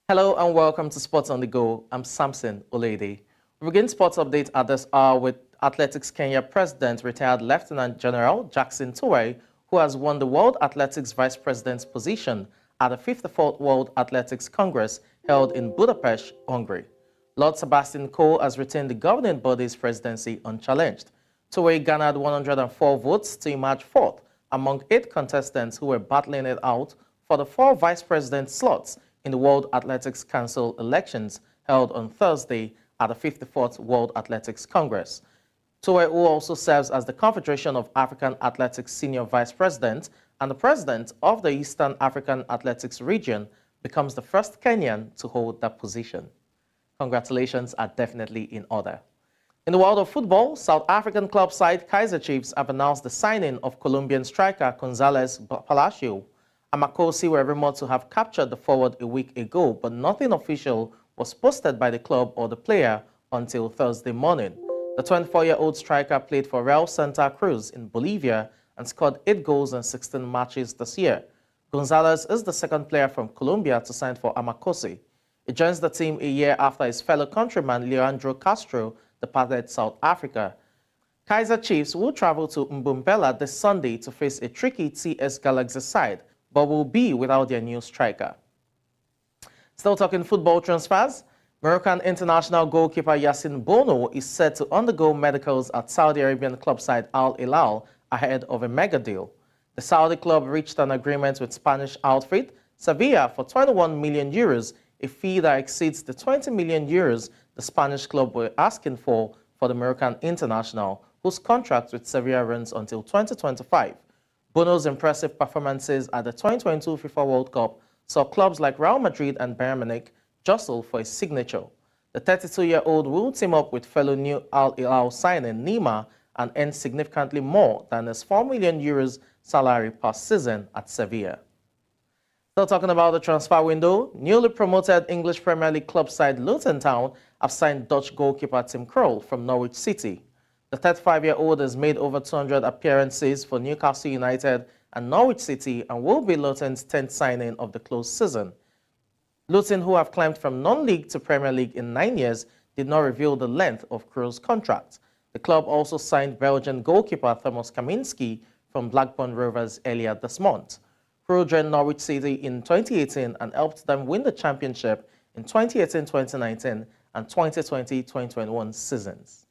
Hello and welcome to Sports on the Go. I'm Samson Olede. We begin sports update at this hour with Athletics Kenya President, retired Lieutenant General Jackson Tuwei, who has won the World Athletics Vice President's position at the 54th World Athletics Congress held in Budapest, Hungary. Lord Sebastian Coe has retained the governing body's presidency unchallenged. Tuwei garnered 104 votes to emerge fourth among 8 contestants who were battling it out for the 4 vice president slots in the World Athletics Council elections held on Thursday at the 54th World Athletics Congress. Tuwei, who also serves as the Confederation of African Athletics Senior Vice President and the President of the Eastern African Athletics Region, becomes the first Kenyan to hold that position. Congratulations are definitely in order. In the world of football, South African club side Kaizer Chiefs have announced the signing of Colombian striker González Palacio. Amakosi were rumored to have captured the forward a week ago, but nothing official was posted by the club or the player until Thursday morning. The 24-year-old striker played for Real Santa Cruz in Bolivia and scored 8 goals in 16 matches this year. González is the second player from Colombia to sign for Amakosi. He joins the team a year after his fellow countryman Leandro Castro departed South Africa. Kaizer Chiefs will travel to Mbumbela this Sunday to face a tricky TS Galaxy side, but will be without their new striker. Still talking football transfers, Moroccan international goalkeeper Yacine Bono is set to undergo medicals at Saudi Arabian club side Al Hilal ahead of a mega deal. The Saudi club reached an agreement with Spanish outfit Sevilla for 21 million euros, a fee that exceeds the 20 million euros the Spanish club were asking for the Moroccan international, whose contract with Sevilla runs until 2025. Bono's impressive performances at the 2022 FIFA World Cup saw clubs like Real Madrid and Bayern Munich jostle for his signature. The 32-year-old will team up with fellow new Al Hilal signing Neymar and earn significantly more than his 4 million euros salary per season at Sevilla. Still talking about the transfer window, newly promoted English Premier League club side Luton Town have signed Dutch goalkeeper Tim Krul from Norwich City. The 35-year-old has made over 200 appearances for Newcastle United and Norwich City and will be Luton's 10th signing of the close season. Luton, who have climbed from non-league to Premier League in 9 years, did not reveal the length of Krul's contract. The club also signed Belgian goalkeeper Thomas Kaminski from Blackburn Rovers earlier this month. Krul joined Norwich City in 2018 and helped them win the championship in 2018-2019 and 2020-2021 seasons.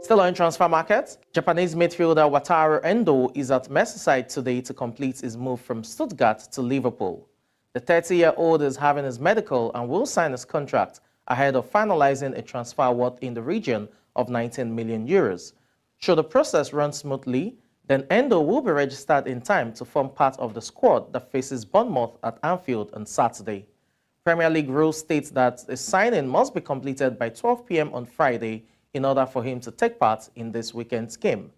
Still on transfer market, Japanese midfielder Wataru Endo is at Merseyside today to complete his move from Stuttgart to Liverpool. The 30-year-old is having his medical and will sign his contract ahead of finalizing a transfer worth in the region of 19 million euros. Should the process run smoothly, then Endo will be registered in time to form part of the squad that faces Bournemouth at Anfield on Saturday. Premier League rules state that a signing must be completed by 12 p.m. on Friday in order for him to take part in this weekend's game.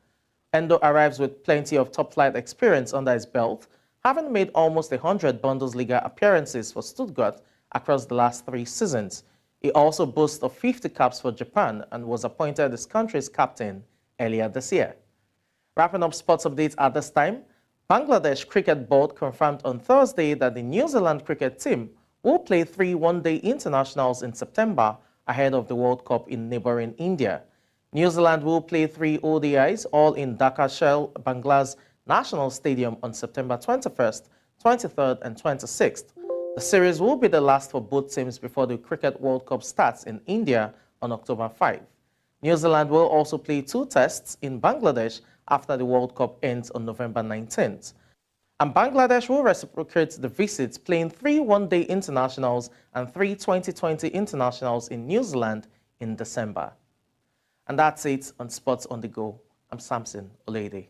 Endo arrives with plenty of top-flight experience under his belt, having made almost 100 Bundesliga appearances for Stuttgart across the last 3 seasons. He also boasts of 50 caps for Japan and was appointed his country's captain earlier this year. Wrapping up sports updates at this time, Bangladesh Cricket Board confirmed on Thursday that the New Zealand cricket team will play 3 one-day internationals in September ahead of the World Cup in neighboring India. New Zealand will play 3 ODIs, all in Dhaka Shell Bangla's National Stadium on September 21st, 23rd and 26th. The series will be the last for both teams before the Cricket World Cup starts in India on October 5. New Zealand will also play 2 tests in Bangladesh after the World Cup ends on November 19th. And Bangladesh will reciprocate the visits, playing 3 one-day internationals and 3 2020 internationals in New Zealand in December. And that's it on Sports on the Go. I'm Samson Olede.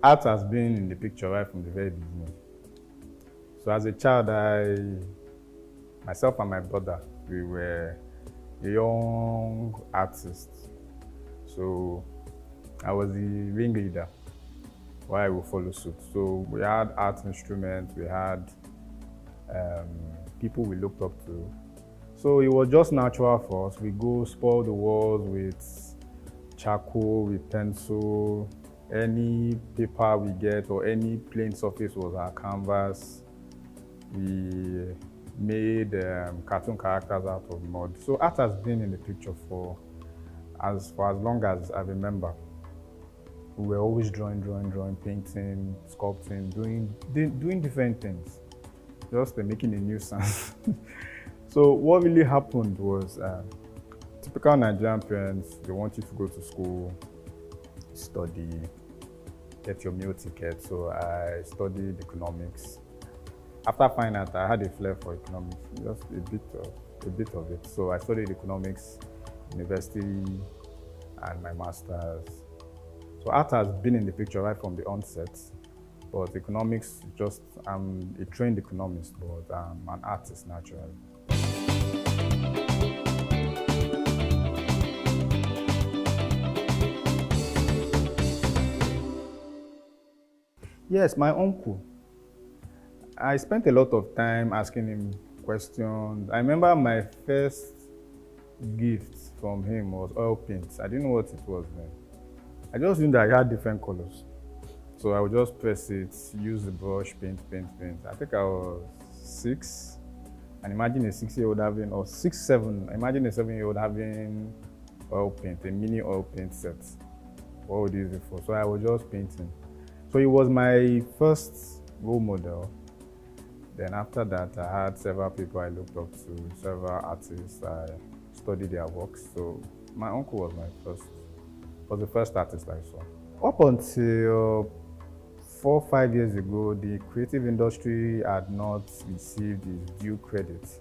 Art has been in the picture right from the very beginning. So as a child, myself and my brother, we were young artists. So I was the ringleader while I would follow suit. So we had art instruments, we had people we looked up to. So it was just natural for us. We go spoil the walls with charcoal, with pencil. Any paper we get or any plain surface was our canvas. We made cartoon characters out of mud. So art has been in the picture for as long as I remember. We were always drawing, painting, sculpting, doing different things, just making a nuisance. So what really happened was typical Nigerian parents, they want you to go to school, study, get your meal ticket. So I studied economics. After fine art, I had a flair for economics, just a bit of it. So I studied economics, university, and my master's. So art has been in the picture right from the onset, but economics, I'm a trained economist, but I'm an artist naturally. Yes, my uncle. I spent a lot of time asking him questions. I remember my first gift from him was oil paint. I didn't know what it was then. I just knew that I had different colors. So I would just press it, use the brush, paint. I think I was 6. And imagine a 6-year-old having, or 6, 7, imagine a 7-year-old having oil paint, a mini oil paint set. What would you use it for? So I was just painting. So he was my first role model. Then after that, I had several people I looked up to, several artists. I studied their works. So my uncle was the first artist I saw. Up until 4 or 5 years ago, the creative industry had not received its due credit.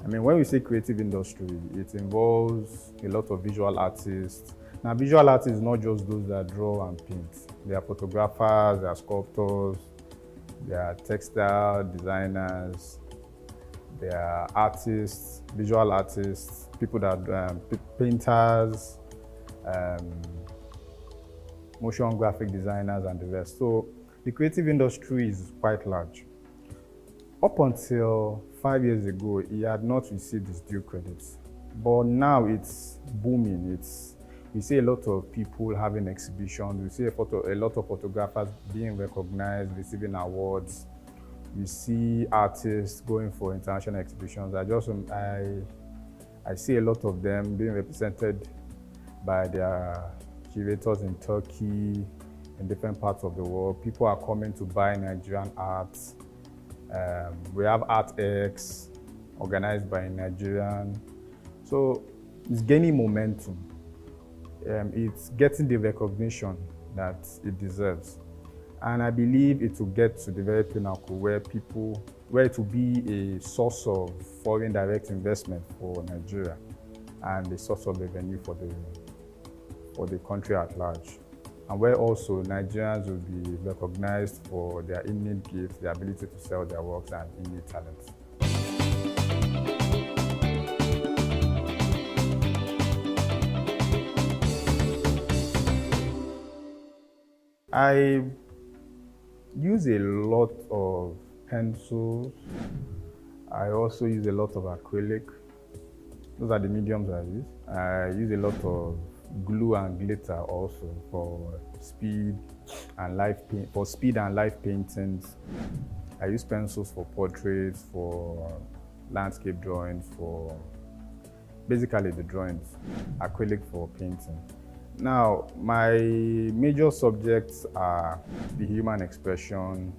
I mean, when we say creative industry, it involves a lot of visual artists. Now, visual artists is not just those that draw and paint. They are photographers, they are sculptors, they are textile designers, they are artists, visual artists, people that painters, motion graphic designers, and the rest. So the creative industry is quite large. Up until 5 years ago, it had not received its due credits, but now it's booming. We see a lot of people having exhibitions. We see a lot of photographers being recognized, receiving awards. We see artists going for international exhibitions. I see a lot of them being represented by their curators in Turkey, in different parts of the world. People are coming to buy Nigerian art. We have ArtX, organized by a Nigerian. So it's gaining momentum. It's getting the recognition that it deserves. And I believe it will get to the very pinnacle where it will be a source of foreign direct investment for Nigeria and a source of revenue for the country at large. and where also Nigerians will be recognized for their innate gifts, their ability to sell their works, and innate talents. I use a lot of pencils. I also use a lot of acrylic. Those are the mediums I use. I use a lot of glue and glitter also for speed and life paintings. I use pencils for portraits, for landscape drawings, for basically the drawings, acrylic for painting. Now, my major subjects are the human expression,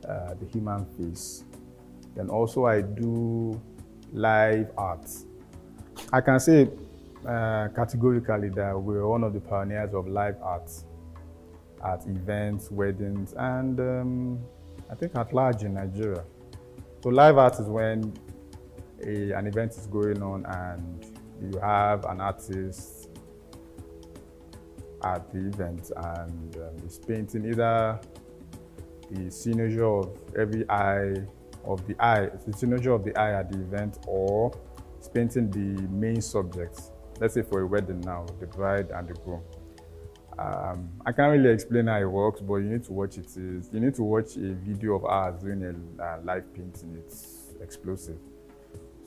the human face. Then also I do live art. I can say categorically that we're one of the pioneers of live art at events, weddings, and I think at large in Nigeria. So live art is when an event is going on and you have an artist at the event and is painting either the signature of the signature of the eye at the event, or it's painting the main subjects. Let's say for a wedding now, the bride and the groom. I can't really explain how it works, but you need to watch it. You need to watch a video of ours doing a live painting. It's explosive.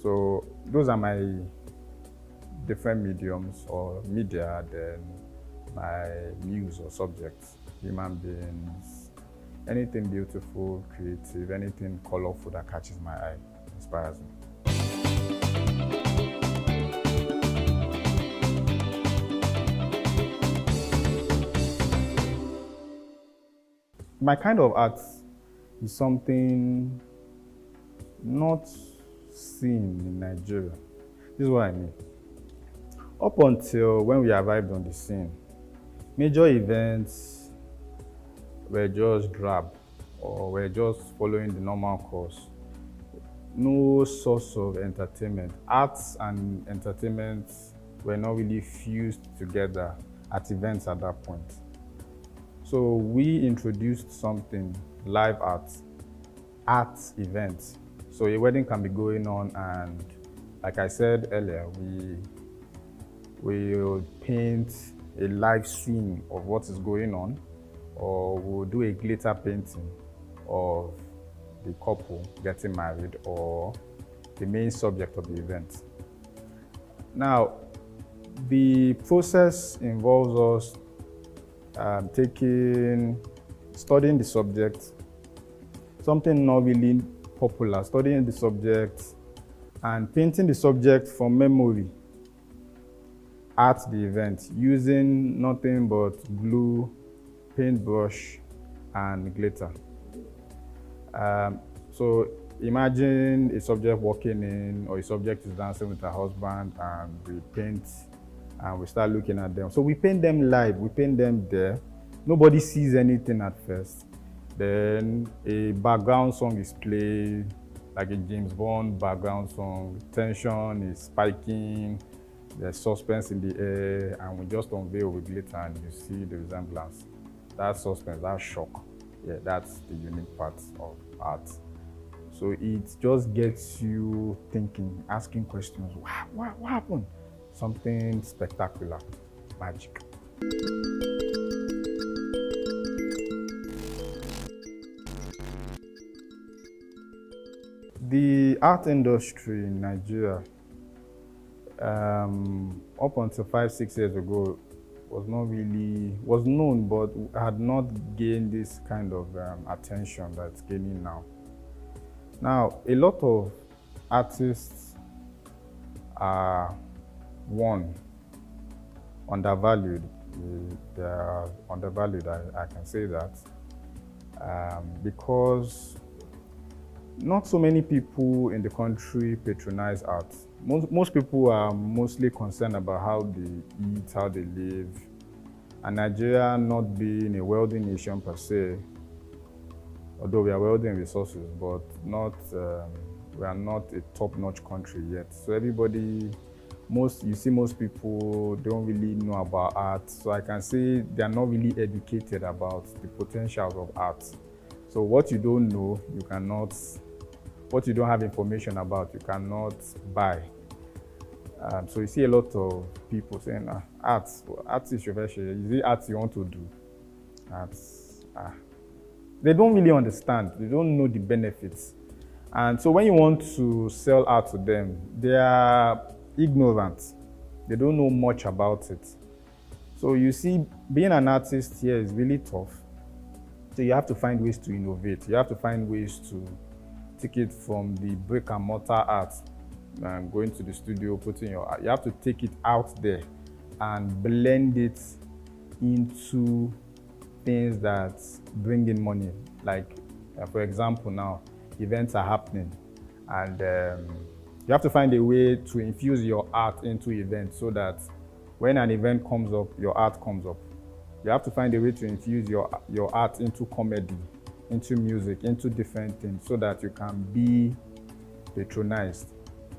So those are my different mediums or media, then my muse or subjects, human beings, anything beautiful, creative, anything colorful that catches my eye, inspires me. My kind of art is something not seen in Nigeria. This is what I mean. Up until when we arrived on the scene, major events were just drab or were just following the normal course. No source of entertainment. Arts and entertainment were not really fused together at events at that point. So we introduced something, live art events. So a wedding can be going on, and like I said earlier, we will paint a live scene of what is going on, or we'll do a glitter painting of the couple getting married or the main subject of the event. Now, the process involves us studying the subject, something not really popular, studying the subject and painting the subject from memory at the event using nothing but glue, paintbrush, and glitter. So imagine a subject walking in, or a subject is dancing with her husband, and we paint and we start looking at them. So we paint them live, we paint them there. Nobody sees anything at first. Then a background song is played, like a James Bond background song. Tension is spiking, there's suspense in the air, and we just unveil with glitter and you see the resemblance. That suspense, that shock, yeah, that's the unique part of art. So it just gets you thinking, asking questions. What happened? Something spectacular, magic. The art industry in Nigeria, up until 5-6 years ago, was known, but had not gained this kind of attention that it's gaining now. Now, a lot of artists are, one, undervalued. They are undervalued, I can say that, because not so many people in the country patronize art. Most people are mostly concerned about how they eat, how they live. And Nigeria not being a wealthy nation per se, although we are wealthy in resources, but we are not a top-notch country yet. So most people don't really know about art. So I can say they are not really educated about the potentials of art. So what you don't know, what you don't have information about, you cannot buy. So you see a lot of people saying, art is your version. Is it art you want to do? They don't really understand. They don't know the benefits. And so when you want to sell art to them, they are ignorant. They don't know much about it. So you see, being an artist here is really tough. So you have to find ways to innovate. You have to find ways to take it from the brick and mortar art and going to the studio, putting your art. You have to take it out there and blend it into things that bring in money. Like, for example, now events are happening, and you have to find a way to infuse your art into events so that when an event comes up, your art comes up. You have to find a way to infuse your art into comedy, into music, into different things so that you can be patronized.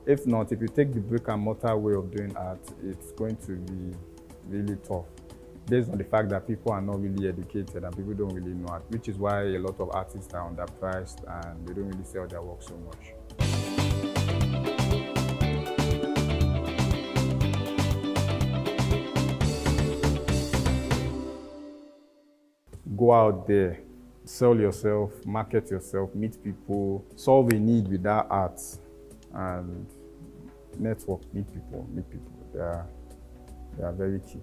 If not, if you take the brick and mortar way of doing art, it's going to be really tough based on the fact that people are not really educated and people don't really know art, which is why a lot of artists are underpriced and they don't really sell their work so much. Go out there, sell yourself, market yourself, meet people, solve a need with that art, and network, meet people. They are very key.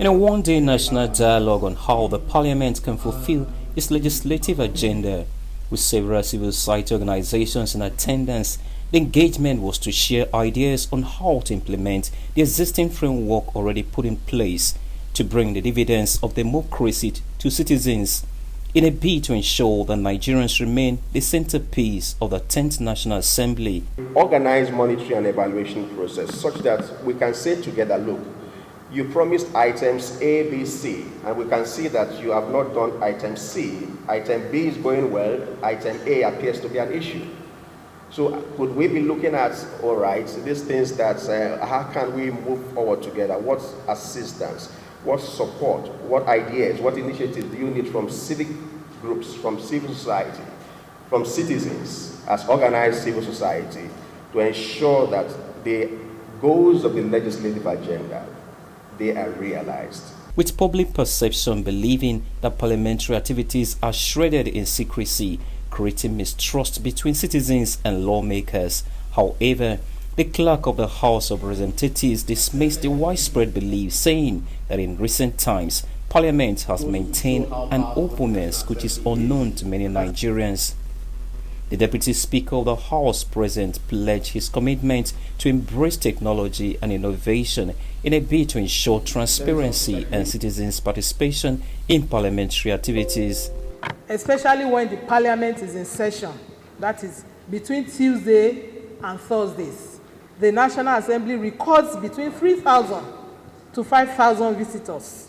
In a one-day national dialogue on how the Parliament can fulfill its legislative agenda, with several civil society organizations in attendance, the engagement was to share ideas on how to implement the existing framework already put in place to bring the dividends of democracy to citizens, in a bid to ensure that Nigerians remain the centerpiece of the 10th National Assembly. Organize monitoring and evaluation process such that we can say together, look, you promised items A, B, C, and we can see that you have not done item C. Item B is going well, item A appears to be an issue. So could we be looking at, all right, these things that, how can we move forward together? What assistance, what support, what ideas, what initiatives do you need from civic groups, from civil society, from citizens as organized civil society to ensure that the goals of the legislative agenda, they are realized. With public perception believing that parliamentary activities are shredded in secrecy, creating mistrust between citizens and lawmakers. However, the clerk of the House of Representatives dismissed the widespread belief, saying that in recent times, Parliament has maintained an openness which is unknown to many Nigerians. The Deputy Speaker of the House President pledged his commitment to embrace technology and innovation in a bid to ensure transparency and citizens' participation in parliamentary activities. Especially when the Parliament is in session, that is between Tuesday and Thursdays. The National Assembly records between 3,000 to 5,000 visitors.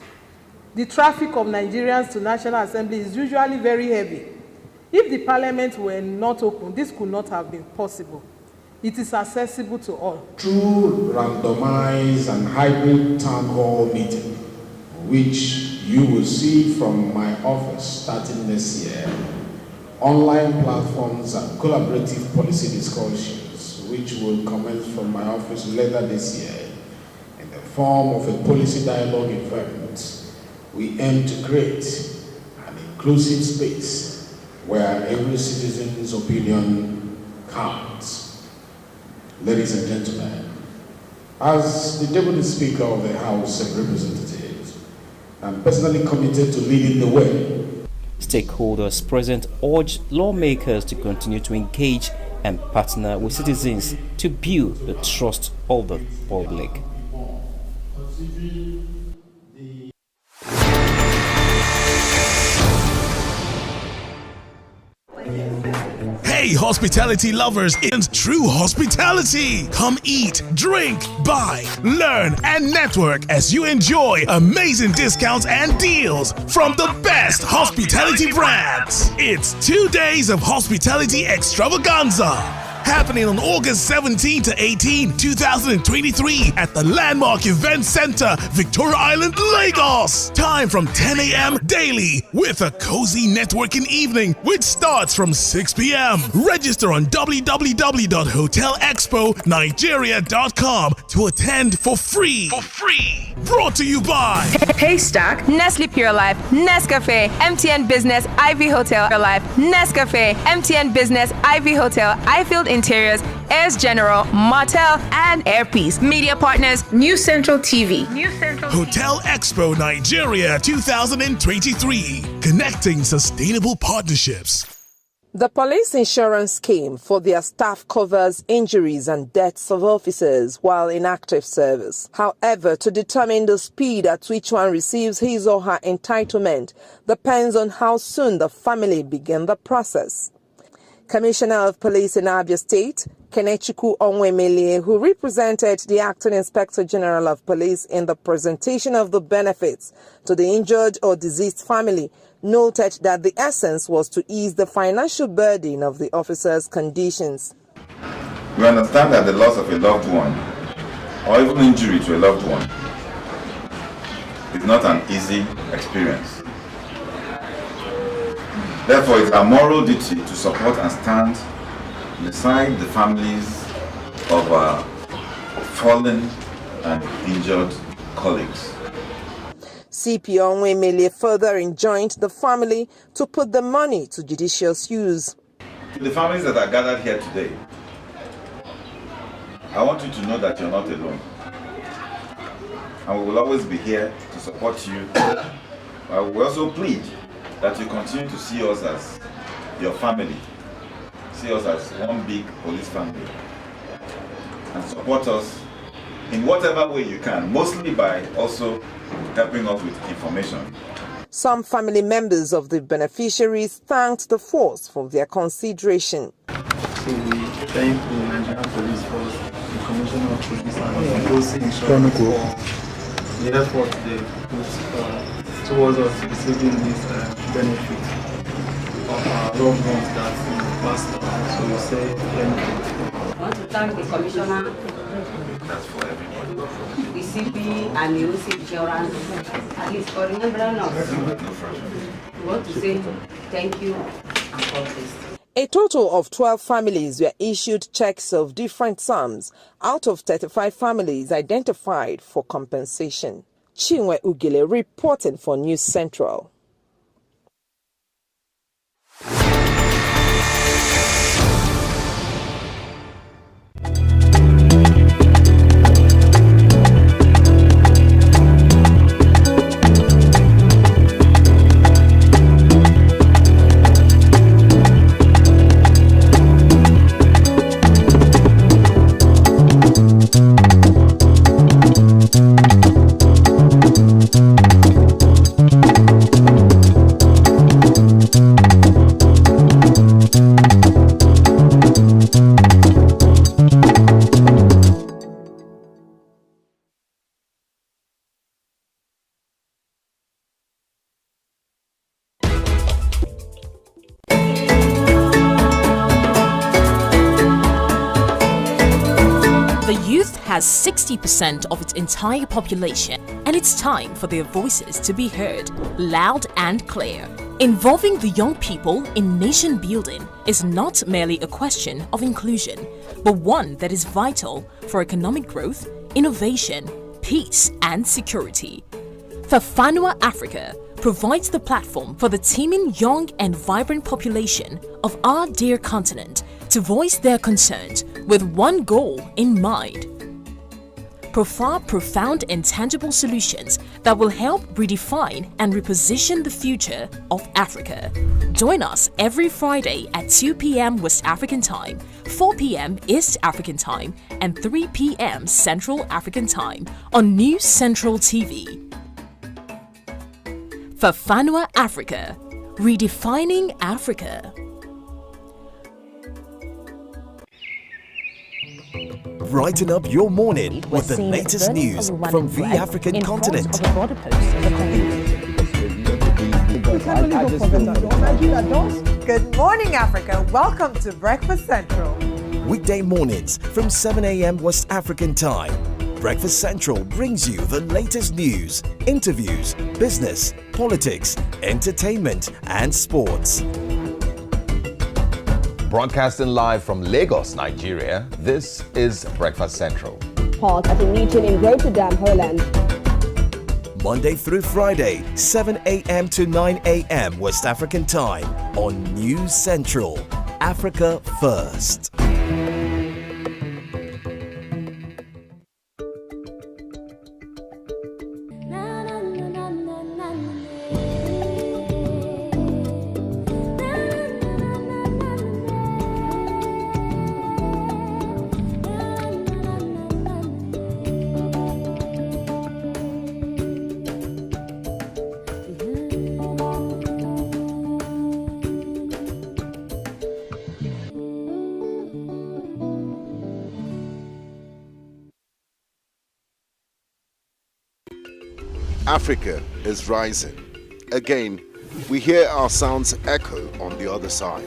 The traffic of Nigerians to National Assembly is usually very heavy. If the Parliament were not open, this could not have been possible. It is accessible to all. Through randomized and hybrid town hall meeting, which you will see from my office starting this year, online platforms and collaborative policy discussions, which will commence from my office later this year, in the form of a policy dialogue event, we aim to create an inclusive space where every citizen's opinion counts. Ladies and gentlemen, as the Deputy Speaker of the House of Representatives, I'm personally committed to leading the way. Stakeholders present urged lawmakers to continue to engage and partner with citizens to build the trust of the public. Hey, hospitality lovers, it's true hospitality. Come eat, drink, buy, learn, and network as you enjoy amazing discounts and deals from the best hospitality brands. It's 2 days of hospitality extravaganza, happening on August 17 to 18, 2023 at the Landmark Event Center, Victoria Island, Lagos. Time from 10 a.m. daily with a cozy networking evening which starts from 6 p.m. Register on www.hotelexponigeria.com to attend for free. Brought to you by Haystack, Nestle Pure Life, Nescafe, MTN Business, Ivy Hotel Life, Nescafe, MTN Business, Ivy Hotel, Ifield Interiors, Airs General, Martel, and Airpiece. Media partners, NewsCentral TV. Hotel Expo Nigeria 2023, connecting sustainable partnerships. The police insurance scheme for their staff covers injuries and deaths of officers while in active service. However, to determine the speed at which one receives his or her entitlement depends on how soon the family begin the process. Commissioner of Police in Abia State, Kenechukwu Onwemele, who represented the Acting Inspector General of Police in the presentation of the benefits to the injured or deceased family, noted that the essence was to ease the financial burden of the officers' conditions. We understand that the loss of a loved one, or even injury to a loved one, is not an easy experience. Therefore, it's our moral duty to support and stand beside the families of our fallen and injured colleagues. CP Onwemele further enjoined the family to put the money to judicious use. To the families that are gathered here today, I want you to know that you're not alone. And we will always be here to support you. I will also plead that you continue to see us as your family, see us as one big police family, and support us in whatever way you can, mostly by also helping us with information. Some family members of the beneficiaries thanked the force for their consideration. So we thank the Nigerian Police Force, the Commissioner of Police and the Post Insurance for the effort they put towards us receiving this benefit of our loved ones that passed on. So we say thank you. I want to thank the Commissioner, That's for everybody. the CP and the OC Insurance, at least for remembering us. We want to say thank you and God bless. A total of 12 families were issued checks of different sums out of 35 families identified for compensation. Chinwe Ugile reporting for News Central. Has 60% of its entire population, and it's time for their voices to be heard loud and clear. Involving the young people in nation building is not merely a question of inclusion, but one that is vital for economic growth, innovation, peace, and security. Fafanua Africa provides the platform for the teeming young and vibrant population of our dear continent to voice their concerns with one goal in mind: provide profound and tangible solutions that will help redefine and reposition the future of Africa. Join us every Friday at 2 p.m. West African Time, 4 p.m. East African Time, and 3 p.m. Central African Time on NewsCentral TV. Fafanua Africa, redefining Africa. Brighten up your morning with the latest news from the African continent. Good morning, Africa. Welcome to Breakfast Central. Weekday mornings from 7 a.m. West African time. Breakfast Central brings you the latest news, interviews, business, politics, entertainment, and sports. Broadcasting live from Lagos, Nigeria, this is Breakfast Central. Held at a meeting in Rotterdam, Holland. Monday through Friday, 7 a.m. to 9 a.m. West African time on News Central, Africa First. Africa is rising. Again, we hear our sounds echo on the other side.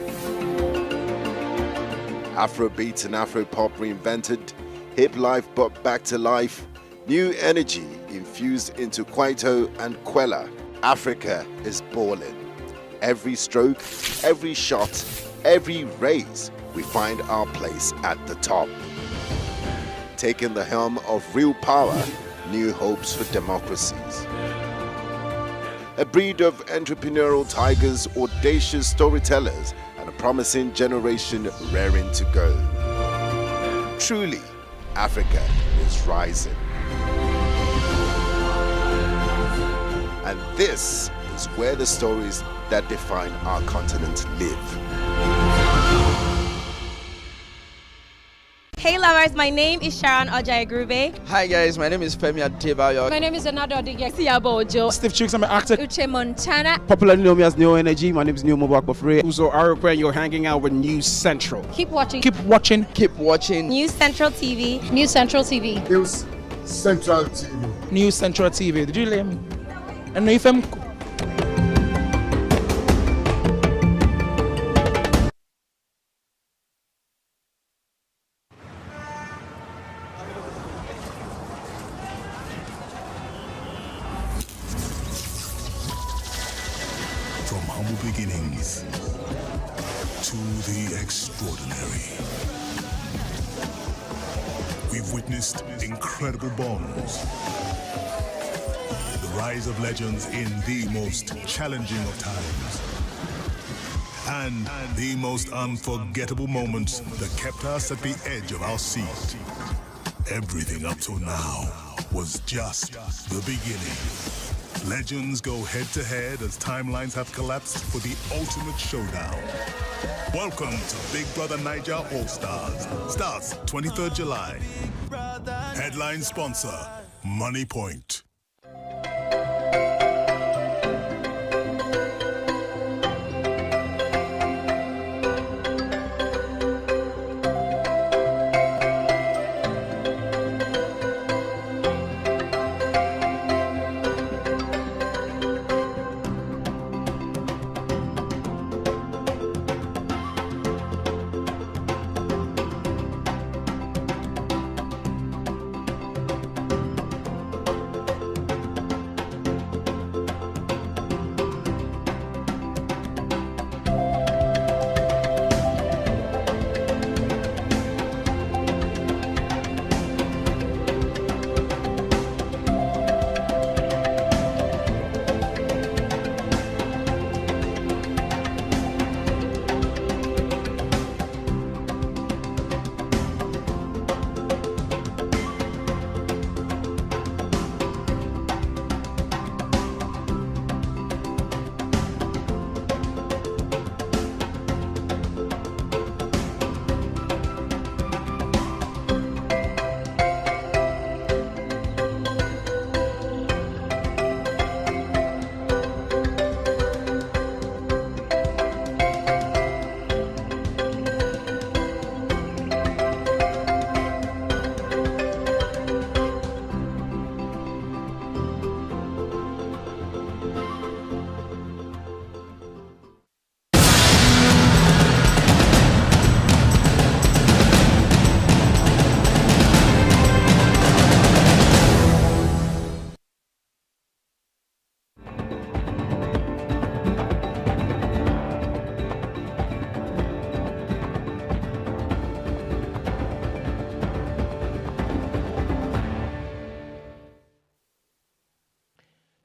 Afrobeat and Afropop reinvented, hip life brought back to life, new energy infused into Kwaito and Kwela. Africa is balling. Every stroke, every shot, every raise, we find our place at the top. Taking the helm of real power, new hopes for democracies. A breed of entrepreneurial tigers, audacious storytellers, and a promising generation raring to go. Truly, Africa is rising. And this is where the stories that define our continent live. Hey lovers, my name is Sharon Ojai-Grube. Hi guys, my name is Femi Adebayo. My name is Anado Odigesiabojo. Steve Chicks, I'm an actor. Uche Montana. Popularly known as Neo Energy. My name is Neo Mobakbafre. Uzo Arokwe, and you're hanging out with News Central. Keep watching. Keep watching. Keep watching. News Central TV. News Central TV. News Central TV. News Central TV. Did you hear me? And no, if I'm From humble beginnings to the extraordinary, we've witnessed incredible bonds, the rise of legends in the most challenging of times, and the most unforgettable moments that kept us at the edge of our seat. Everything up till now was just the beginning. Legends go head-to-head as timelines have collapsed for the ultimate showdown. Welcome to Big Brother Niger All-Stars. Starts 23rd July. Headline sponsor, Money Point.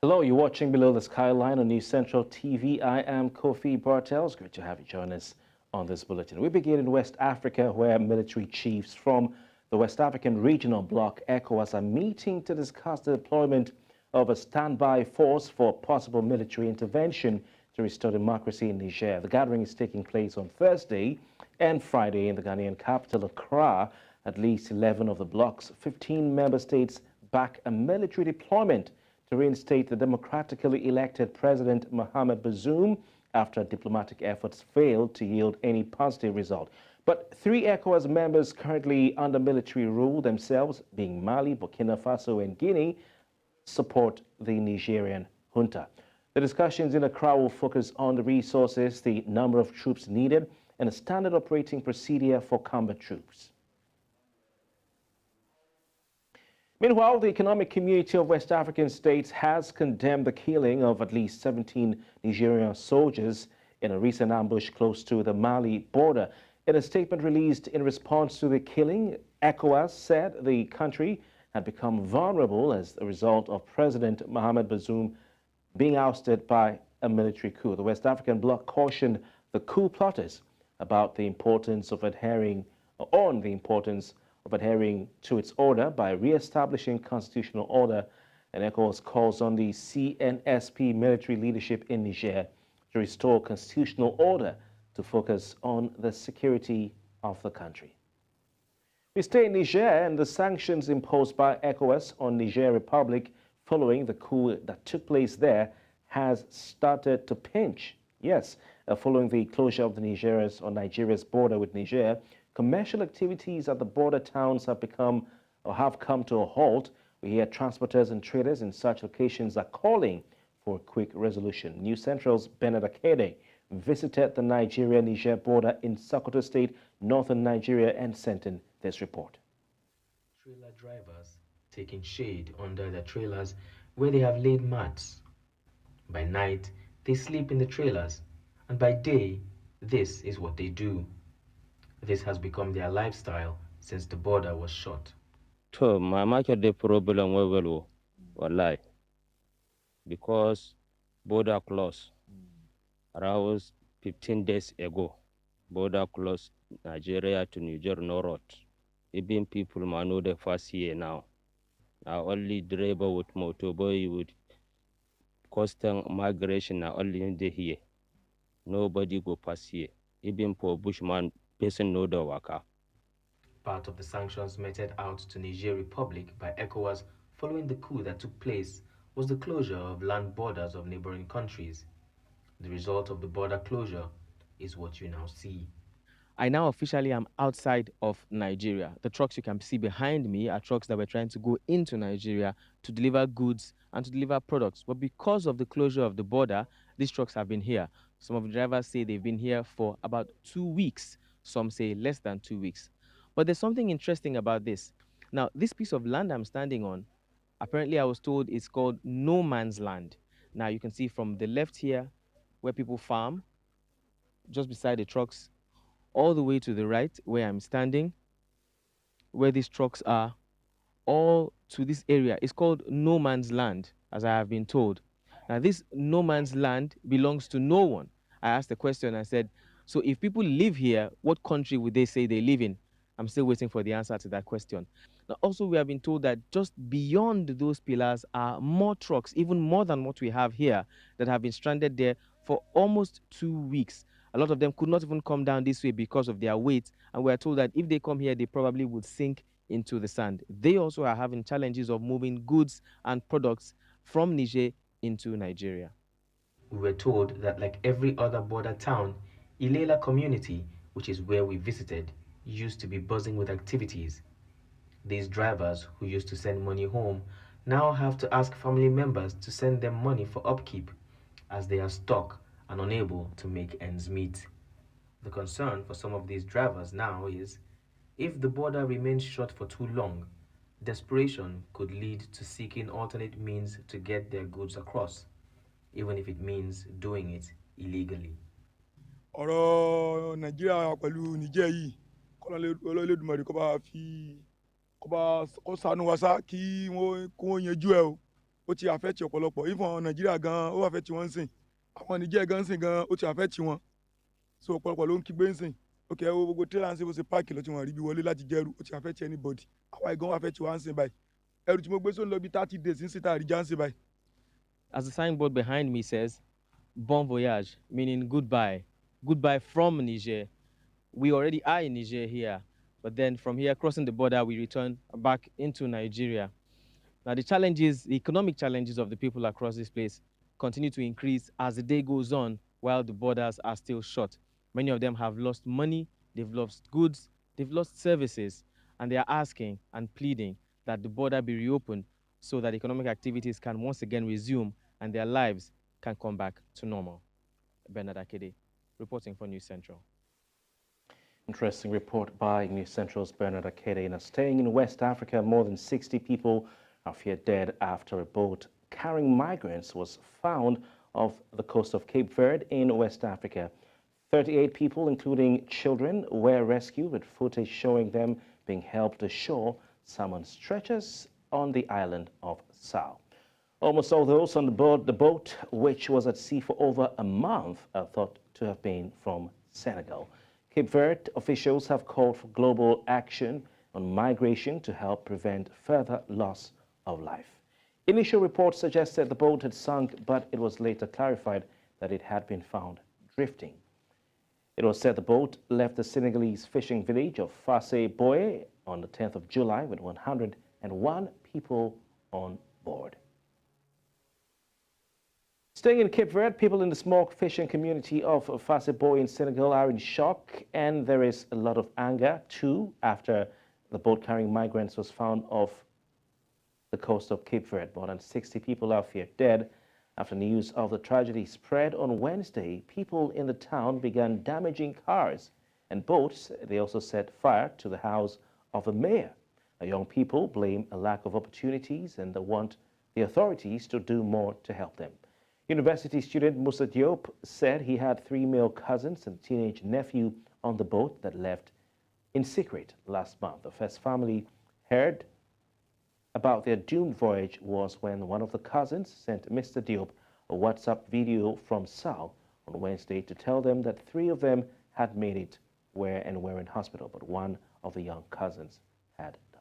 Hello, you're watching Below the Skyline on NewsCentral TV. I am Kofi Bartels. Great to have you join us on this bulletin. We begin in West Africa, where military chiefs from the West African Regional Bloc, ECOWAS, are meeting to discuss the deployment of a standby force for possible military intervention to restore democracy in Niger. The gathering is taking place on Thursday and Friday in the Ghanaian capital, Accra. At least 11 of the bloc's 15 member states back a military deployment to reinstate the democratically elected President Mohamed Bazoum after diplomatic efforts failed to yield any positive result. But 3 ECOWAS members currently under military rule themselves, being Mali, Burkina Faso and Guinea, support the Nigerian junta. The discussions in Accra will focus on the resources, the number of troops needed, and a standard operating procedure for combat troops. Meanwhile, the Economic Community of West African States has condemned the killing of at least 17 Nigerian soldiers in a recent ambush close to the Mali border. In a statement released in response to the killing, ECOWAS said the country had become vulnerable as a result of President Mohamed Bazoum being ousted by a military coup. The West African bloc cautioned the coup plotters about the importance of adhering to its order by re-establishing constitutional order, and ECOWAS calls on the CNSP military leadership in Niger to restore constitutional order to focus on the security of the country. We stay in Niger, and the sanctions imposed by ECOWAS on Niger Republic following the coup that took place there has started to pinch. Yes, following the closure of the Nigeria's border with Niger, commercial activities at the border towns have come to a halt. We hear transporters and traders in such locations are calling for a quick resolution. NewsCentral's Bernard Akede visited the Nigeria-Niger border in Sokoto State, northern Nigeria, and sent in this report. Trailer drivers taking shade under their trailers where they have laid mats. By night, they sleep in the trailers, and by day, this is what they do. This has become their lifestyle since the border was shut. To my market the problem well, wallahi, because border closed around 15 days ago. Border closed Nigeria to Niger no road. Even people know the first year now. Now only driver with motorboy with coastal migration now only in the here. Nobody go pass here. Even for bushman, person know the waka. Part of the sanctions meted out to Niger Republic by ECOWAS following the coup that took place was the closure of land borders of neighboring countries. The result of the border closure is what you now see. I now officially am outside of Nigeria. The trucks you can see behind me are trucks that were trying to go into Nigeria to deliver goods and to deliver products. But because of the closure of the border, these trucks have been here. Some of the drivers say they've been here for about 2 weeks. Some say less than 2 weeks. But there's something interesting about this. Now, this piece of land I'm standing on, apparently I was told it's called no man's land. Now, you can see from the left here where people farm, just beside the trucks, all the way to the right where I'm standing, where these trucks are, all to this area. It's called no man's land, as I have been told. Now, this no man's land belongs to no one. I asked the question, I said, so if people live here, what country would they say they live in? I'm still waiting for the answer to that question. Now, also, we have been told that just beyond those pillars are more trucks, even more than what we have here, that have been stranded there for almost 2 weeks. A lot of them could not even come down this way because of their weight. And we are told that if they come here, they probably would sink into the sand. They also are having challenges of moving goods and products from Niger into Nigeria. We were told that like every other border town, Ilela community, which is where we visited, used to be buzzing with activities. These drivers who used to send money home now have to ask family members to send them money for upkeep as they are stuck and unable to make ends meet. The concern for some of these drivers now is if the border remains shut for too long, desperation could lead to seeking alternate means to get their goods across, even if it means doing it illegally. ọ̀rọ̀ Nàìjíríà pẹ̀lú Niger yìí Olódùmarè kó bá ṣàánú wa sá kí wọ́n yanjú ẹ̀ o ó ti affect ọ̀pọ̀lọpọ̀ even àwọn Nàìjíríà gan ó affect wọn sìn àwọn Niger gan sìn gan ó ti affect wọn so ọ̀pọ̀lọpọ̀ ló ń kígbe ń sìn okay ó gbogbo trailer ń sìn bó ṣe páàkì lọ tí wọ́n rí bí wọlé láti jẹ́rú ó ti affect anybody àwa ìgan wà affect wa ń sìn báyìí ẹrù tí mo gbé sóun lọ bí 30 days ń sìn tá àríjà ń sìn báyìí. As the signboard behind me says, Bon voyage, meaning goodbye. Goodbye from Niger. We already are in Niger here, but then from here, crossing the border, we return back into Nigeria. Now, the challenges, the economic challenges of the people across this place continue to increase as the day goes on while the borders are still shut. Many of them have lost money, they've lost goods, they've lost services, and they are asking and pleading that the border be reopened so that economic activities can once again resume and their lives can come back to normal. Bernard Akede, reporting for News Central. Interesting report by News Central's Bernard Akede. Now, staying in West Africa, more than 60 people are feared dead after a boat carrying migrants was found off the coast of Cape Verde in West Africa. 38 people, including children, were rescued with footage showing them being helped ashore, some on stretchers on the island of Sao. Almost all those on board the boat, which was at sea for over a month, are thought to have been from Senegal. Cape Verde officials have called for global action on migration to help prevent further loss of life. Initial reports suggested the boat had sunk, but it was later clarified that it had been found drifting. It was said the boat left the Senegalese fishing village of Fasse Boye on the 10th of July with 101 people on board. Staying in Cape Verde, people in the small fishing community of Fasse Boye in Senegal are in shock, and there is a lot of anger too after the boat carrying migrants was found off the coast of Cape Verde. More than 60 people are feared dead. After news of the tragedy spread on Wednesday, people in the town began damaging cars and boats. They also set fire to the house of the mayor. The young people blame a lack of opportunities and they want the authorities to do more to help them. University student Musa Diop said he had 3 male cousins and teenage nephew on the boat that left in secret last month. The first family heard about their doomed voyage was when one of the cousins sent Mr. Diop a WhatsApp video from Sao on Wednesday to tell them that 3 of them had made it were in hospital, but one of the young cousins had died.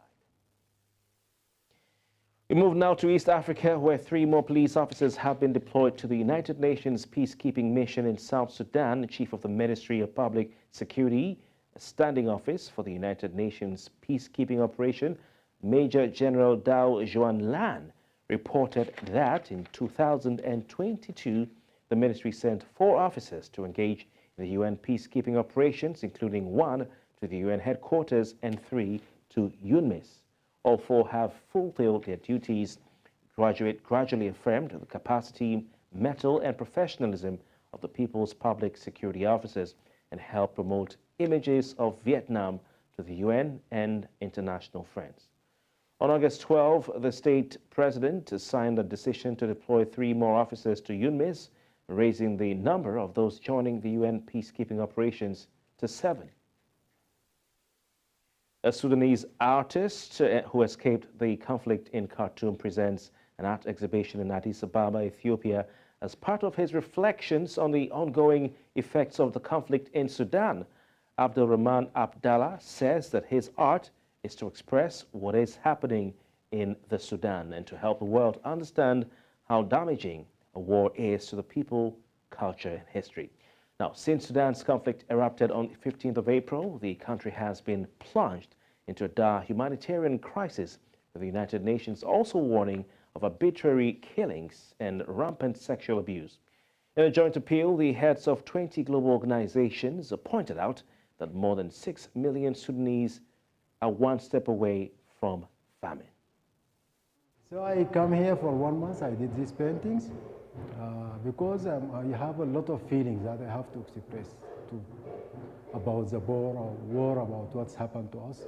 We move now to East Africa, where 3 more police officers have been deployed to the United Nations peacekeeping mission in South Sudan. The chief of the Ministry of Public Security, a standing office for the United Nations peacekeeping operation, Major General Dao Juan-Lan, reported that in 2022, the ministry sent 4 officers to engage in the UN peacekeeping operations, including 1 to the UN headquarters and 3 to UNMISS. All 4 have fulfilled their duties, gradually affirmed the capacity, mettle, and professionalism of the People's Public Security Officers and help promote images of Vietnam to the UN and international friends. On August 12, the state president signed a decision to deploy 3 more officers to UNMISS, raising the number of those joining the UN peacekeeping operations to 7. A Sudanese artist who escaped the conflict in Khartoum presents an art exhibition in Addis Ababa, Ethiopia, as part of his reflections on the ongoing effects of the conflict in Sudan. Abdul Rahman Abdallah says that his art is to express what is happening in the Sudan and to help the world understand how damaging a war is to the people, culture, and history. Now, since Sudan's conflict erupted on the 15th of April, the country has been plunged into a dire humanitarian crisis, with the United Nations also warning of arbitrary killings and rampant sexual abuse. In a joint appeal, the heads of 20 global organizations pointed out that more than 6 million Sudanese are one step away from famine. So I come here for 1 month. I did these paintings because I have a lot of feelings that I have to express about the war, about what's happened to us.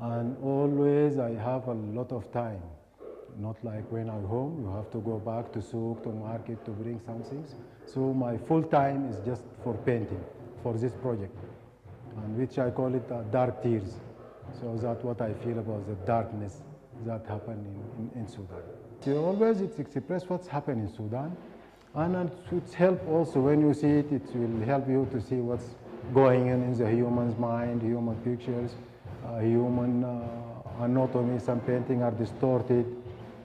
And always I have a lot of time. Not like when I'm home, you have to go back to souk, to market, to bring some things. So my full time is just for painting, for this project, and which I call it dark tears. So that's what I feel about the darkness that happened in Sudan. So always it express what's happening in Sudan, and it should help also when you see it, it will help you to see what's going on in the human's mind, human pictures, human anatomy. Some paintings are distorted,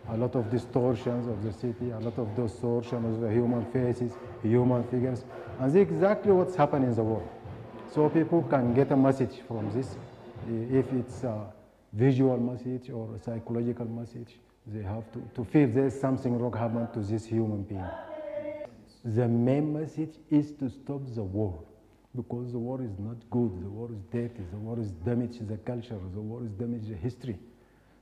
a lot of distortions of the city, a lot of distortion of the human faces, human figures, and this is exactly what's happening in the world. So people can get a message from this, if it's a visual message or a psychological message. They have to feel there's something wrong happened to this human being. The main message is to stop the war, because the war is not good, the war is dirty, the war is damage the culture, the war is damage the history.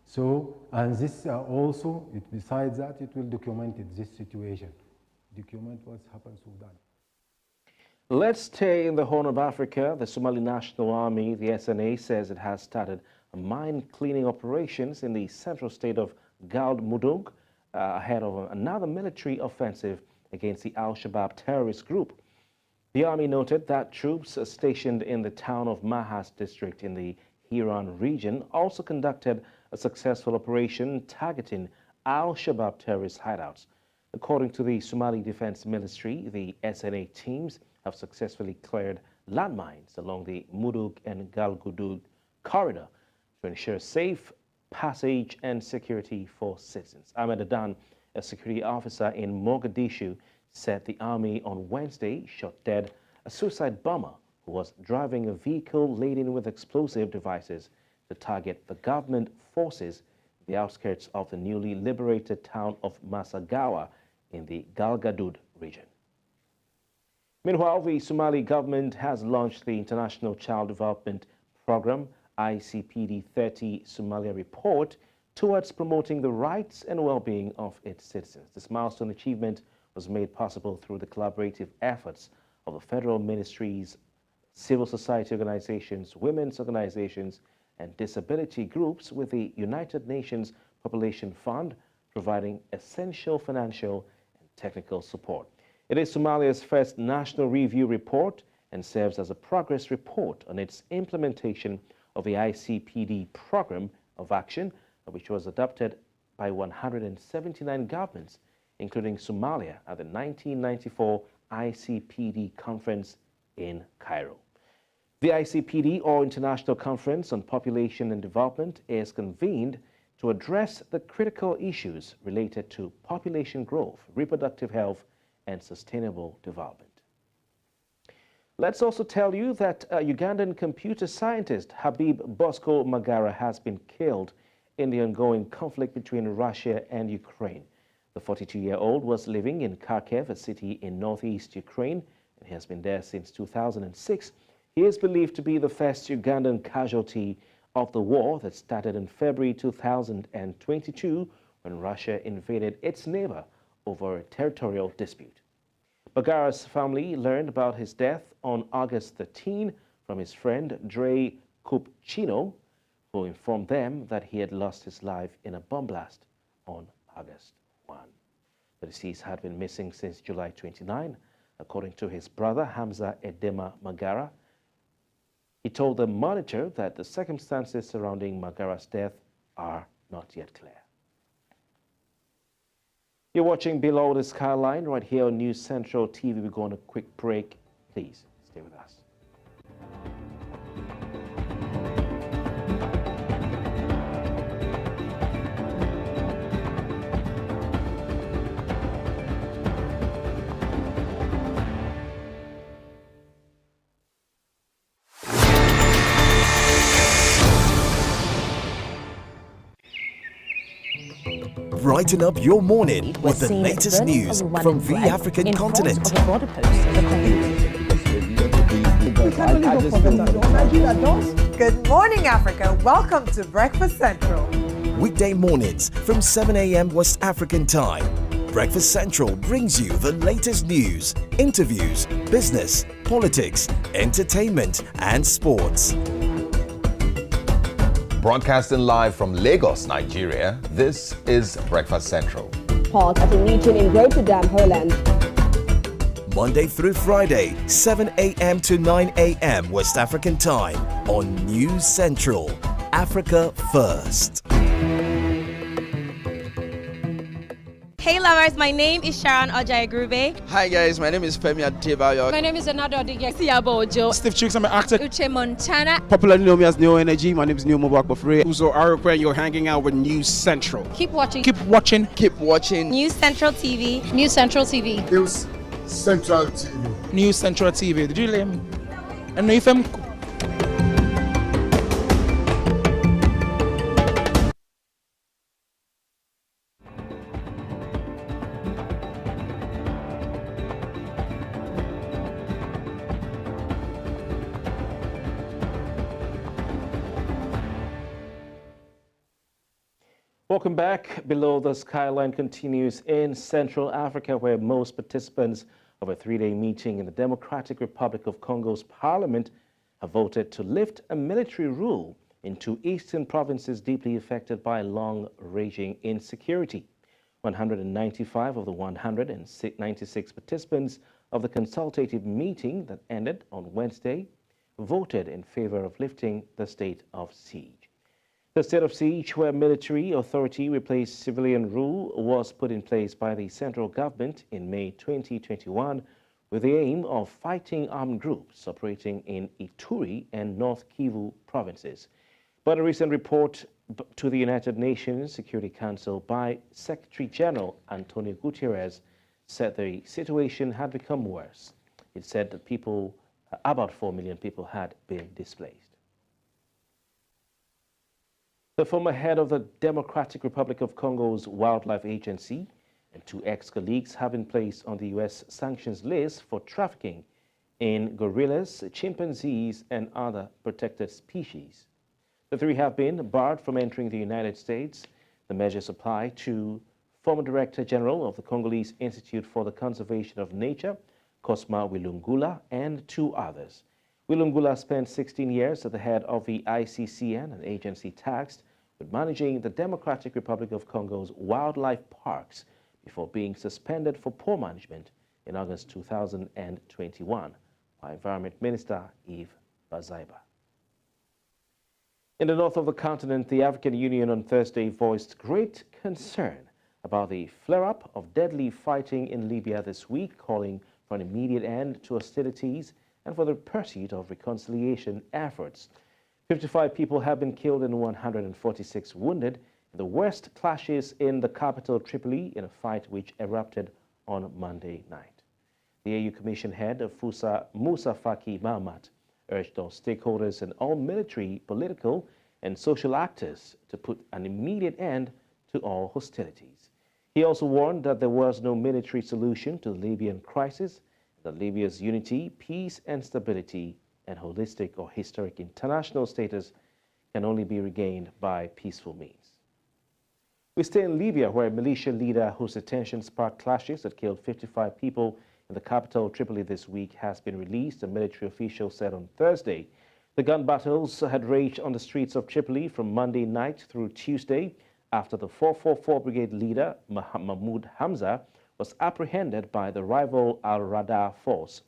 So, and this also, besides that, it will document this situation, document what's happened in Sudan. Let's stay in the Horn of Africa. The Somali National Army, the SNA, says it has started mine cleaning operations in the central state of Galmudug ahead of another military offensive against the Al-Shabaab terrorist group. The army noted that troops stationed in the town of Mahas district in the Hiran region also conducted a successful operation targeting Al-Shabaab terrorist hideouts. According to the Somali Defense Ministry, the SNA teams have successfully cleared landmines along the Mudug and Galgudug corridor to ensure safe passage and security for citizens. Ahmed Adan, a security officer in Mogadishu, said the army on Wednesday shot dead a suicide bomber who was driving a vehicle laden with explosive devices to target the government forces in the outskirts of the newly liberated town of Masagawa in the Galgaduud region. Meanwhile, the Somali government has launched the International Child Development Program ICPD 30 Somalia report towards promoting the rights and well-being of its citizens. This milestone achievement was made possible through the collaborative efforts of the federal ministries, civil society organizations, women's organizations, and disability groups, with the United Nations Population Fund providing essential financial and technical support. It is Somalia's first national review report and serves as a progress report on its implementation of the ICPD program of action, which was adopted by 179 governments, including Somalia, at the 1994 ICPD conference in Cairo. The ICPD, or International Conference on Population and Development, is convened to address the critical issues related to population growth, reproductive health, and sustainable development. Let's also tell you that Ugandan computer scientist Habib Bosco Magara has been killed in the ongoing conflict between Russia and Ukraine. The 42-year-old was living in Kharkiv, a city in northeast Ukraine, and he has been there since 2006. He is believed to be the first Ugandan casualty of the war that started in February 2022 when Russia invaded its neighbor over a territorial dispute. Bagara's family learned about his death on August 13 from his friend Dre Kupchino, who informed them that he had lost his life in a bomb blast on August 1. The deceased had been missing since July 29, according to his brother Hamza Edema Magara. He told the Monitor that the circumstances surrounding Magara's death are not yet clear. You're watching Below the Skyline right here on NewsCentral TV. We're going on a quick break. Please stay with us. Brighten up your morning with the latest news from the African continent. Good morning, Africa. Welcome to Breakfast Central. Weekday mornings from 7 a.m. West African time. Breakfast Central brings you the latest news, interviews, business, politics, entertainment, and sports. Broadcasting live from Lagos, Nigeria, this is Breakfast Central. Held at a meeting in Rotterdam, Holland. Monday through Friday, 7 a.m. to 9 a.m. West African time on News Central, Africa First. Hey lovers, my name is Sharon Ojai-Grube. Hi guys, my name is Femi Adebayo. My name is Anado Odigesiabojo. Steve Chicks, I'm an actor. Uche Montana. Popularly known me as Neo Energy. My name is Neo Mobak Bofre. Uzo Arokwe, and you're hanging out with News Central. Keep watching. Keep watching. Keep watching. News Central TV. News Central TV. News Central TV. News Central TV. Did you hear me? And if I'm Welcome back. Below the Skyline continues in Central Africa, where most participants of a three-day meeting in the Democratic Republic of Congo's parliament have voted to lift a military rule in two eastern provinces deeply affected by long-raging insecurity. 195 of the 196 participants of the consultative meeting that ended on Wednesday voted in favor of lifting the state of siege. The state of siege, where military authority replaced civilian rule, was put in place by the central government in May 2021 with the aim of fighting armed groups operating in Ituri and North Kivu provinces. But a recent report to the United Nations Security Council by Secretary General Antonio Guterres said the situation had become worse. It said that about 4 million people had been displaced. The former head of the Democratic Republic of Congo's Wildlife Agency and two ex-colleagues have been placed on the U.S. sanctions list for trafficking in gorillas, chimpanzees, and other protected species. The three have been barred from entering the United States. The measures apply to former Director General of the Congolese Institute for the Conservation of Nature, Cosma Wilungula, and two others. Wilungula spent 16 years at the head of the ICCN, an agency tasked with managing the Democratic Republic of Congo's wildlife parks before being suspended for poor management in August 2021 by Environment Minister Yves Bazaiba. In the north of the continent, the African Union on Thursday voiced great concern about the flare-up of deadly fighting in Libya this week, calling for an immediate end to hostilities and for the pursuit of reconciliation efforts. 55 people have been killed and 146 wounded in the worst clashes in the capital Tripoli in a fight which erupted on Monday night. The AU Commission head of Musa Faki Mahamat urged all stakeholders and all military, political, and social actors to put an immediate end to all hostilities. He also warned that there was no military solution to the Libyan crisis, that Libya's unity, peace, and stability and holistic or historic international status can only be regained by peaceful means. We stay in Libya, where a militia leader whose detention sparked clashes that killed 55 people in the capital Tripoli this week has been released, a military official said on Thursday. The gun battles had raged on the streets of Tripoli from Monday night through Tuesday after the 444 Brigade leader, Mahmoud Hamza, was apprehended by the rival Al-Rada force.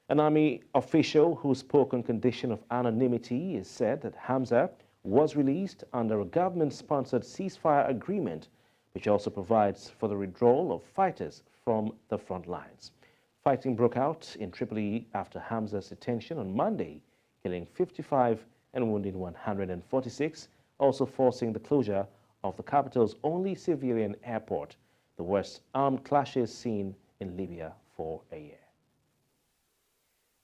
An army official who spoke on condition of anonymity has said that Hamza was released under a government-sponsored ceasefire agreement, which also provides for the withdrawal of fighters from the front lines. Fighting broke out in Tripoli after Hamza's detention on Monday, killing 55 and wounding 146, also forcing the closure of the capital's only civilian airport, the worst armed clashes seen in Libya for a year.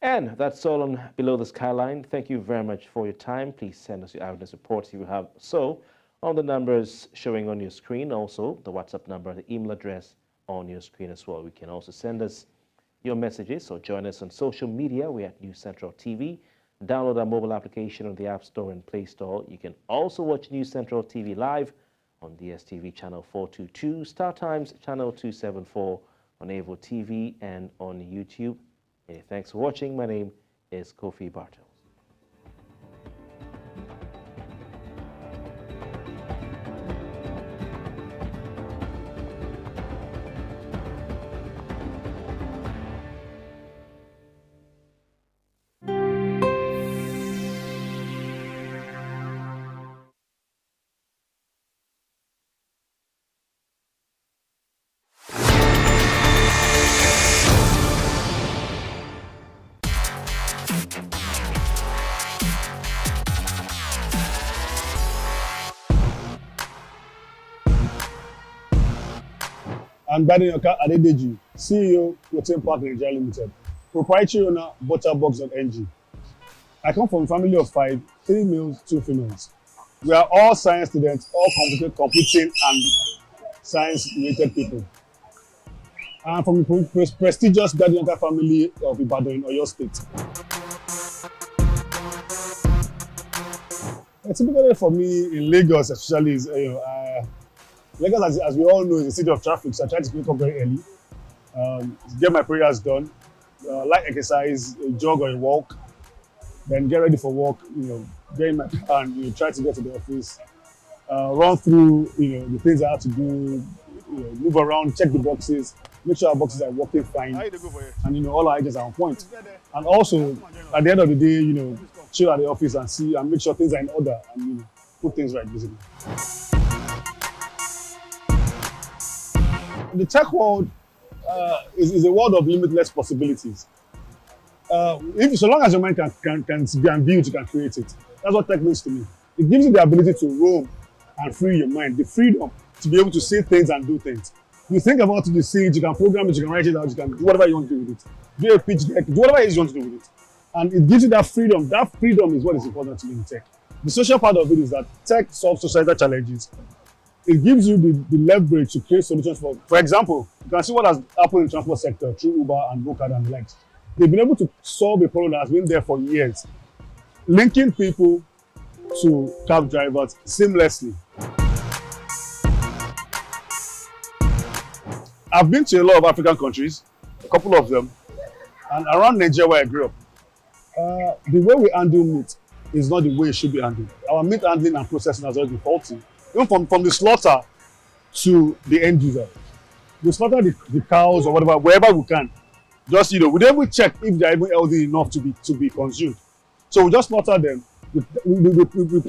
And that's all on Below the Skyline. Thank you very much for your time. Please send us your eyewitness reports if you have so on the numbers showing on your screen, also the WhatsApp number, the email address on your screen as well. You can also send us your messages or join us on social media. We're at NewsCentral TV. Download our mobile application on the App Store and Play Store. You can also watch NewsCentral TV live on DSTV channel 422, Star Times channel 274, on Avo TV and on YouTube. Hey, thanks for watching. My name is Kofi Bartels. I'm Badenyoka Adedeji, CEO, Protein Park Nigeria Limited, proprietary owner, Butterbox.ng. I come from a family of 5, 3 males, 2 females. We are all science students, all computing and science-related people. I'm from the prestigious Badenyoka family of Ibadan in Oyo State. A typical day for me in Lagos, especially, is Lagos, as we all know, is a city of traffic, so I try to wake up very early, get my prayers done, light exercise, a jog or a walk, then get ready for work. Get in my car and try to get to the office, run through the things I have to do, move around, check the boxes, make sure our boxes are working fine, and all our agents are on point. And also, at the end of the day, chill at the office and see and make sure things are in order and put things right, basically. The tech world is a world of limitless possibilities. So long as your mind can be ambiguous, you can create it. That's what tech means to me. It gives you the ability to roam and free your mind, the freedom to be able to say things and do things. You think about it, you see it, you can program it, you can write it out, you can do whatever you want to do with it. Do a pitch deck, do whatever it is you want to do with it. And it gives you that freedom. That freedom is what is important to me in tech. The social part of it is that tech solves societal challenges. It gives you the leverage to create solutions for example, you can see what has happened in the transport sector through Uber and GoCard and the likes. They've been able to solve a problem that has been there for years, linking people to cab drivers seamlessly. I've been to a lot of African countries, a couple of them, and around Nigeria where I grew up. The way we handle meat is not the way it should be handled. Our meat handling and processing has always been faulty. Even from the slaughter to the end user. We slaughter the cows or whatever, wherever we can. Just, we don't even check if they're even healthy enough to be consumed. So we just slaughter them, we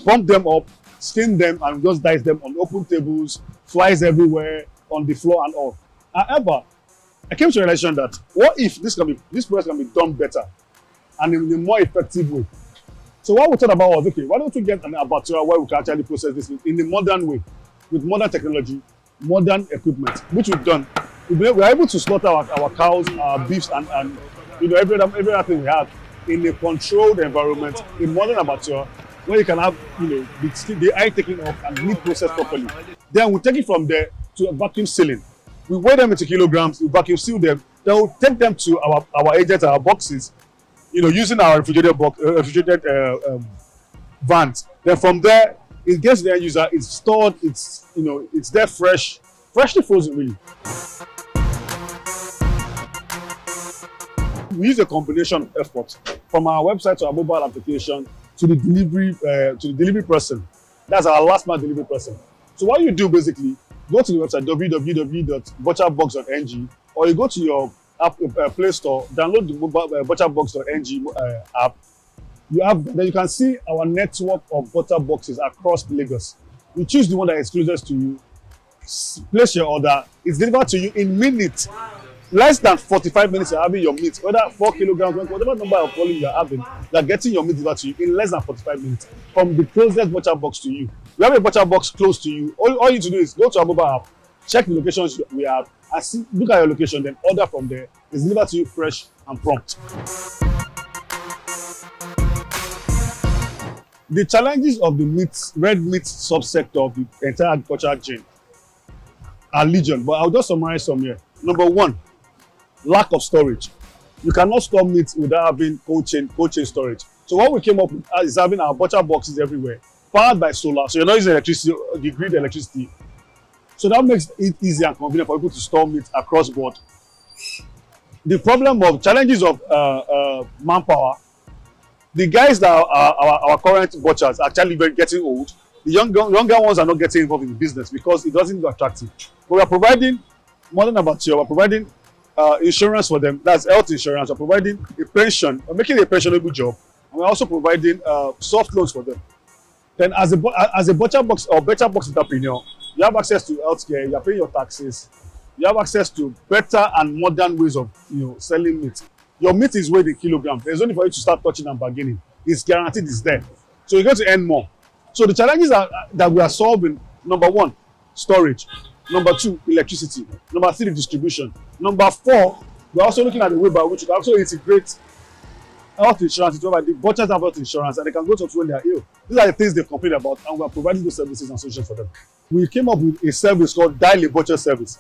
pump them up, skin them, and just dice them on open tables, flies everywhere, on the floor and all. However, I came to a realization that what if this process can be done better and in a more effective way? So what we thought about was, okay, why don't we get an abattoir where we can actually process this in a modern way, with modern technology, modern equipment, which we've done. We're able to slaughter our cows, our beefs, and every other thing we have in a controlled environment, a modern abattoir, where you can have the eye taken off and meat processed properly. Then we take it from there to a vacuum sealing. We weigh them into kilograms, we vacuum seal them, then we'll take them to our agents, our boxes, using our refrigerated vans. Then from there, it gets to the end user, it's stored, it's there freshly frozen really. We use a combination of efforts from our website to our mobile application to the delivery person. That's our last mile delivery person. So what you do basically, go to the website www.butcherbox.ng, or you go to your app Play Store, download the mobile Butcherbox.ng app. Then you can see our network of butter boxes across Lagos. You choose the one that is closest to you, place your order, it's delivered to you in minutes. Less than 45 minutes you're having your meat, whether 4 kilograms, whatever number of volume you're having, they're getting your meat delivered to you in less than 45 minutes from the closest butcher box to you. We have a butcher box close to you. All you need to do is go to our mobile app, check the locations we have, and look at your location, then order from there. It's delivered to you fresh and prompt. The challenges of the red meat subsector of the entire agricultural chain are legion, but I'll just summarize some here. Number one, lack of storage. You cannot store meat without having cold chain storage. So what we came up with is having our butcher boxes everywhere, powered by solar. So you're not using electricity, the grid electricity. So that makes it easy and convenient for people to store meat across board. The problem of challenges of manpower, the guys that are our current butchers are actually getting old. The younger ones are not getting involved in the business because it doesn't look attractive. But we are providing modern abattoir, we're providing insurance for them, that's health insurance, we're providing a pension, we're making it a pensionable job, and we're also providing soft loans for them. Then as a butcher box or better box entrepreneur, you have access to healthcare, you're paying your taxes, you have access to better and modern ways of selling meat. Your meat is weighed in kilograms. There's only for you to start touching and bargaining. It's guaranteed it's there. So you're going to earn more. So the challenges that we are solving, number one, storage. Number 2, electricity. Number 3, distribution. Number 4, we're also looking at the way by which you can also integrate health insurance, the butchers have health insurance, and they can go to when they are ill. These are the things they complain about, and we are providing those services and solutions for them. We came up with a service called Dial a Butcher Service.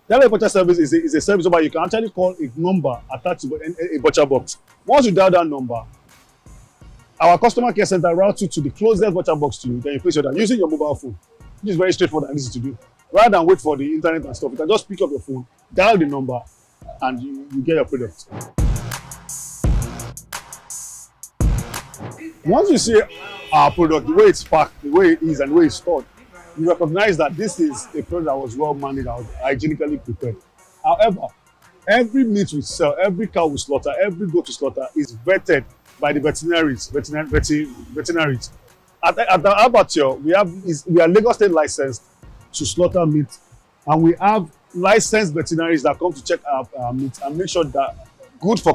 Dial a Butcher Service is a service where you can actually call a number attached to a butcher box. Once you dial that number, our customer care center routes you to the closest butcher box to you, then you place your order using your mobile phone, which is very straightforward and easy to do. Rather than wait for the internet and stuff, you can just pick up your phone, dial the number, and you get your product. Once you see our product, the way it's packed, the way it is, and the way it's stored, you recognize that this is a product that was well managed, that was hygienically prepared. However, every meat we sell, every cow we slaughter, every goat we slaughter is vetted by the veterinaries. At the abattoir, we are Lagos State licensed to slaughter meat, and we have licensed veterinaries that come to check our meat and make sure that good for